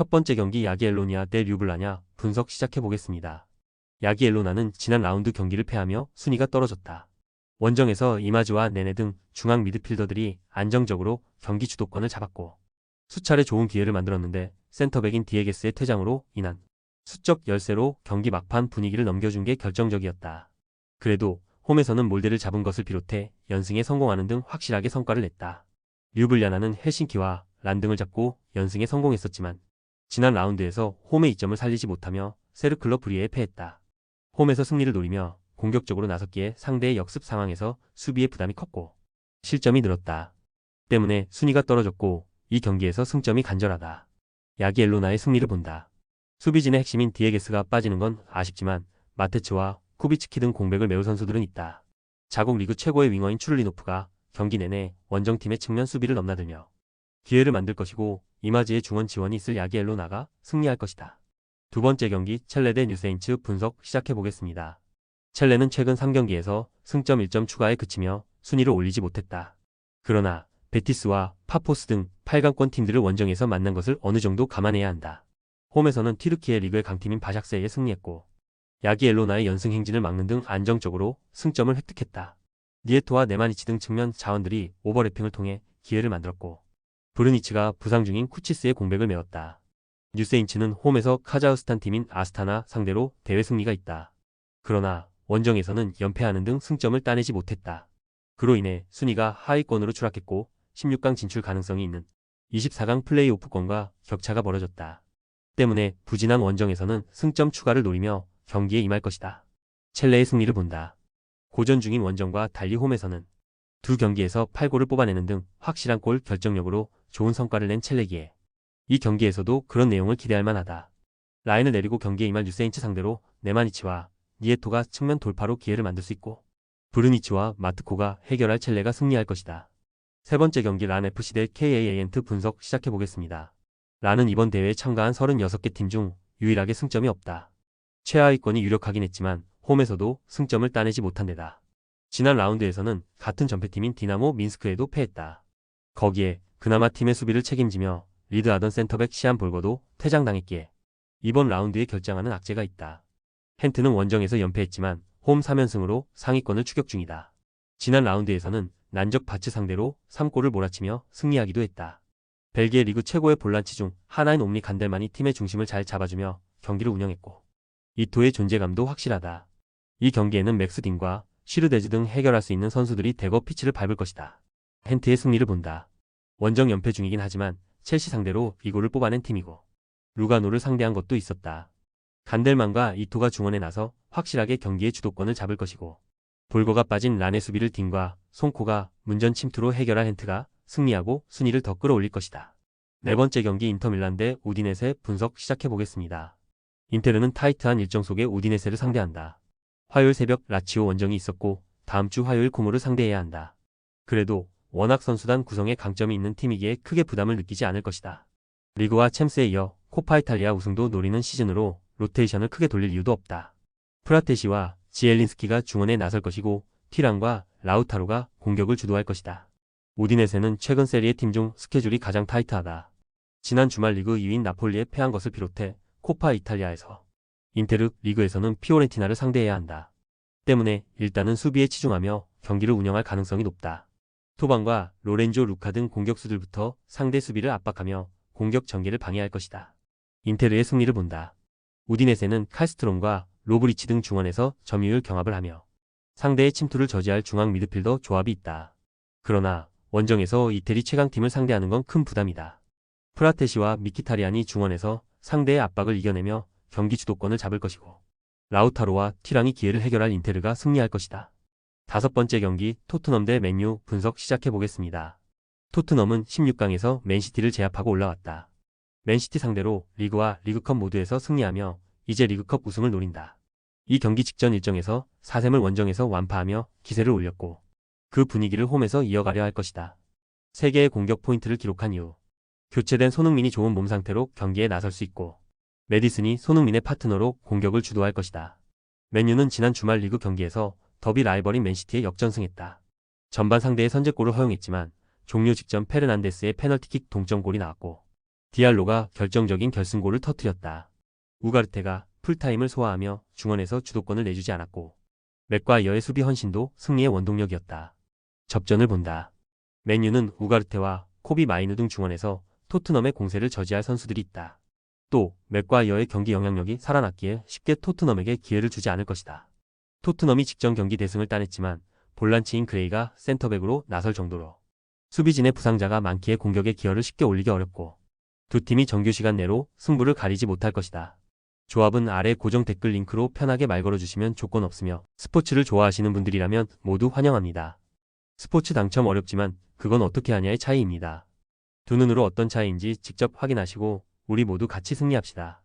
첫 번째 경기 야기엘로니아 대 류블라냐 분석 시작해보겠습니다. 야기엘로나는 지난 라운드 경기를 패하며 순위가 떨어졌다. 원정에서 이마즈와 네네 등 중앙 미드필더들이 안정적으로 경기 주도권을 잡았고 수차례 좋은 기회를 만들었는데 센터백인 디에게스의 퇴장으로 인한 수적 열세로 경기 막판 분위기를 넘겨준 게 결정적이었다. 그래도 홈에서는 몰대를 잡은 것을 비롯해 연승에 성공하는 등 확실하게 성과를 냈다. 류블리아나는 헬싱키와 란등을 잡고 연승에 성공했었지만 지난 라운드에서 홈의 이점을 살리지 못하며 세르클럽 브리에에 패했다. 홈에서 승리를 노리며 공격적으로 나섰기에 상대의 역습 상황에서 수비의 부담이 컸고 실점이 늘었다. 때문에 순위가 떨어졌고 이 경기에서 승점이 간절하다. 야기엘로나의 승리를 본다. 수비진의 핵심인 디에게스가 빠지는 건 아쉽지만 마테츠와 쿠비츠키 등 공백을 메울 선수들은 있다. 자국 리그 최고의 윙어인 추를리노프가 경기 내내 원정팀의 측면 수비를 넘나들며 기회를 만들 것이고 이마즈의 중원 지원이 있을 야기엘로나가 승리할 것이다. 두 번째 경기 첼레 대 뉴세인츠 분석 시작해보겠습니다. 첼레는 최근 3경기에서 승점 1점 추가에 그치며 순위를 올리지 못했다. 그러나 베티스와 파포스 등 8강권 팀들을 원정에서 만난 것을 어느 정도 감안해야 한다. 홈에서는 튀르키예 리그의 강팀인 바샥세에 승리했고 야기엘로나의 연승 행진을 막는 등 안정적으로 승점을 획득했다. 니에토와 네마니치 등 측면 자원들이 오버래핑을 통해 기회를 만들었고 브르니치가 부상 중인 쿠치스의 공백을 메웠다. 뉴세인츠는 홈에서 카자흐스탄 팀인 아스타나 상대로 대회 승리가 있다. 그러나 원정에서는 연패하는 등 승점을 따내지 못했다. 그로 인해 순위가 하위권으로 추락했고 16강 진출 가능성이 있는 24강 플레이오프권과 격차가 벌어졌다. 때문에 부진한 원정에서는 승점 추가를 노리며 경기에 임할 것이다. 첼레의 승리를 본다. 고전 중인 원정과 달리 홈에서는 두 경기에서 8골을 뽑아내는 등 확실한 골 결정력으로 좋은 성과를 낸 첼레기에 이 경기에서도 그런 내용을 기대할 만하다. 라인을 내리고 경기에 임할 뉴세인츠 상대로 네마니치와 니에토가 측면 돌파로 기회를 만들 수 있고 브르니치와 마트코가 해결할 첼레가 승리할 것이다. 세 번째 경기 란FC 대 KAANT 분석 시작해보겠습니다. 란은 이번 대회에 참가한 36개 팀 중 유일하게 승점이 없다. 최하위권이 유력하긴 했지만 홈에서도 승점을 따내지 못한 데다 지난 라운드에서는 같은 전패팀인 디나모 민스크에도 패했다. 거기에 그나마 팀의 수비를 책임지며 리드하던 센터백 시안 볼거도 퇴장당했기에 이번 라운드에 결장하는 악재가 있다. 헨트는 원정에서 연패했지만 홈 3연승으로 상위권을 추격 중이다. 지난 라운드에서는 난적 바츠 상대로 3골을 몰아치며 승리하기도 했다. 벨기에 리그 최고의 볼란치 중 하나인 옴니 간델만이 팀의 중심을 잘 잡아주며 경기를 운영했고 이토의 존재감도 확실하다. 이 경기에는 맥스딘과 시르데즈 등 해결할 수 있는 선수들이 대거 피치를 밟을 것이다. 헨트의 승리를 본다. 원정 연패 중이긴 하지만 첼시 상대로 이골을 뽑아낸 팀이고 루가노를 상대한 것도 있었다. 간델만과 이토가 중원에 나서 확실하게 경기의 주도권을 잡을 것이고 볼거가 빠진 란의 수비를 딘과 송코가 문전 침투로 해결할 헨트가 승리하고 순위를 더 끌어올릴 것이다. 네 번째 경기 인터밀란 대 우디네세 분석 시작해보겠습니다. 인테르는 타이트한 일정 속에 우디네세를 상대한다. 화요일 새벽 라치오 원정이 있었고 다음 주 화요일 코모를 상대해야 한다. 그래도 워낙 선수단 구성에 강점이 있는 팀이기에 크게 부담을 느끼지 않을 것이다. 리그와 챔스에 이어 코파 이탈리아 우승도 노리는 시즌으로 로테이션을 크게 돌릴 이유도 없다. 프라테시와 지엘린스키가 중원에 나설 것이고 티란과 라우타로가 공격을 주도할 것이다. 우디네세는 최근 세리에 팀 중 스케줄이 가장 타이트하다. 지난 주말 리그 2위인 나폴리에 패한 것을 비롯해 코파 이탈리아에서 인테르 리그에서는 피오렌티나를 상대해야 한다. 때문에 일단은 수비에 치중하며 경기를 운영할 가능성이 높다. 토방과 로렌조 루카 등 공격수들부터 상대 수비를 압박하며 공격 전개를 방해할 것이다. 인테르의 승리를 본다. 우디네세는 칼스트롬과 로브리치 등 중원에서 점유율 경합을 하며 상대의 침투를 저지할 중앙 미드필더 조합이 있다. 그러나 원정에서 이태리 최강팀을 상대하는 건 큰 부담이다. 프라테시와 미키타리안이 중원에서 상대의 압박을 이겨내며 경기 주도권을 잡을 것이고 라우타로와 티랑이 기회를 해결할 인테르가 승리할 것이다. 다섯 번째 경기 토트넘 대 맨유 분석 시작해보겠습니다. 토트넘은 16강에서 맨시티를 제압하고 올라왔다. 맨시티 상대로 리그와 리그컵 모두에서 승리하며 이제 리그컵 우승을 노린다. 이 경기 직전 일정에서 4셈을 원정에서 완파하며 기세를 올렸고 그 분위기를 홈에서 이어가려 할 것이다. 3개의 공격 포인트를 기록한 이후 교체된 손흥민이 좋은 몸 상태로 경기에 나설 수 있고 메디슨이 손흥민의 파트너로 공격을 주도할 것이다. 맨유는 지난 주말 리그 경기에서 더비 라이벌인 맨시티에 역전승했다. 전반 상대의 선제골을 허용했지만 종료 직전 페르난데스의 페널티킥 동점골이 나왔고 디알로가 결정적인 결승골을 터뜨렸다. 우가르테가 풀타임을 소화하며 중원에서 주도권을 내주지 않았고 맥과이어의 수비 헌신도 승리의 원동력이었다. 접전을 본다. 맨유는 우가르테와 코비 마이누 등 중원에서 토트넘의 공세를 저지할 선수들이 있다. 또 맥과이어의 경기 영향력이 살아났기에 쉽게 토트넘에게 기회를 주지 않을 것이다. 토트넘이 직전 경기 대승을 따냈지만 볼란치인 그레이가 센터백으로 나설 정도로 수비진의 부상자가 많기에 공격의 기여를 쉽게 올리기 어렵고 두 팀이 정규 시간 내로 승부를 가리지 못할 것이다. 조합은 아래 고정 댓글 링크로 편하게 말 걸어주시면 조건 없으며 스포츠를 좋아하시는 분들이라면 모두 환영합니다. 스포츠 당첨 어렵지만 그건 어떻게 하냐의 차이입니다. 두 눈으로 어떤 차이인지 직접 확인하시고 우리 모두 같이 승리합시다.